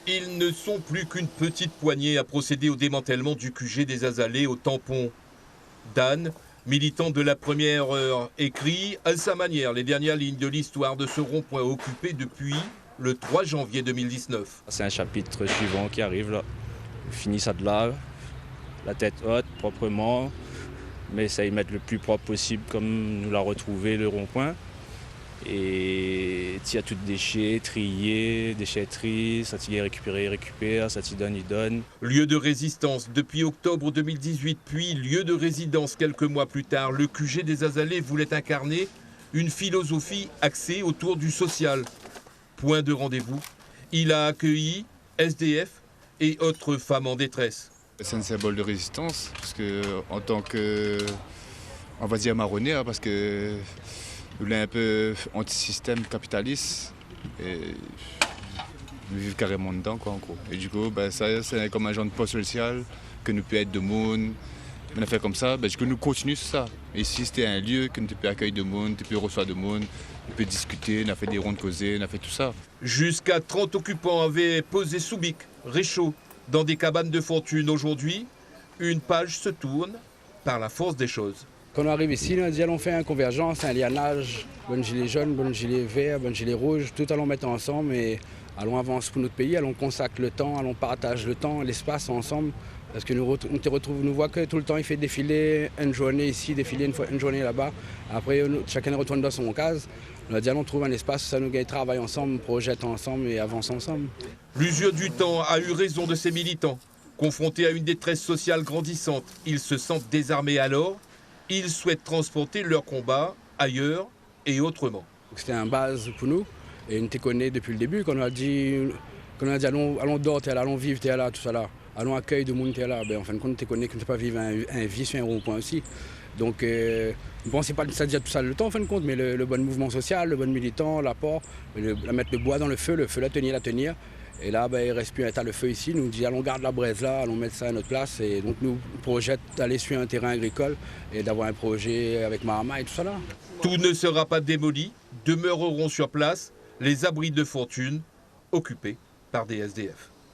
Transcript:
Ils ne sont plus qu'une petite poignée à procéder au démantèlement du QG des Azalées au tampon. Dan, militant de la première heure, écrit à sa manière les dernières lignes de l'histoire de ce rond-point occupé depuis le 3 janvier 2019. C'est un chapitre suivant qui arrive là. On finit ça de là, la tête haute, proprement, mais essaye de mettre le plus propre possible comme nous l'a retrouvé le rond-point. Et il y a tout déchet, trié, déchetterie, ça t'y est récupéré, récupère, ça t'y donne, il donne. Lieu de résistance depuis octobre 2018, puis lieu de résidence quelques mois plus tard, le QG des Azalées voulait incarner une philosophie axée autour du social. Point de rendez-vous, il a accueilli SDF et autres femmes en détresse. C'est un symbole de résistance, parce que en tant que, on va dire marronnier, parce que nous sommes un peu anti-système capitaliste et nous vivons carrément dedans, quoi, en gros. Et du coup, ça c'est comme un genre de poste social que nous peut être de monde. On a fait comme ça, du coup nous continuons sur ça. Et ici c'était un lieu que nous peut accueillir de monde, tu peux recevoir de monde, on peut discuter, on a fait des rondes causées, on a fait tout ça. Jusqu'à 30 occupants avaient posé sous bic, réchaud, dans des cabanes de fortune. Aujourd'hui, une page se tourne par la force des choses. Quand on arrive ici, on dit allons faire une convergence, un lianage, bon gilet jaune, bon gilet vert, bon gilet rouge, tout allons mettre ensemble et allons avancer pour notre pays, allons consacrer le temps, allons partager le temps, l'espace ensemble. Parce que nous voit que tout le temps il fait défiler une journée ici, défiler une journée là-bas. Après chacun retourne dans son case. On a dit allons trouver un espace où ça nous gagne, travaille ensemble, projette ensemble et avance ensemble. L'usure du temps a eu raison de ces militants. Confrontés à une détresse sociale grandissante, ils se sentent désarmés alors. Ils souhaitent transporter leur combat ailleurs et autrement. C'était un base pour nous et on te connaît depuis le début. Quand on a dit allons dormir, allons vivre, t'es là, tout ça là. Allons accueillir de monde, t'es là. En fin de compte, tu connais que tu ne peux pas vivre un vie sur un rond-point aussi. Donc, bon, c'est pas ça déjà tout ça le temps en fin de compte, mais le bon mouvement social, le bon militant, l'apport, mettre le bois dans le feu la tenir. Et là, il ne reste plus un tas de feu ici. Nous dit allons garder la braise là, allons mettre ça à notre place. Et donc nous projette d'aller sur un terrain agricole et d'avoir un projet avec Mahama et tout ça là. Tout ne sera pas démoli, demeureront sur place les abris de fortune occupés par des SDF.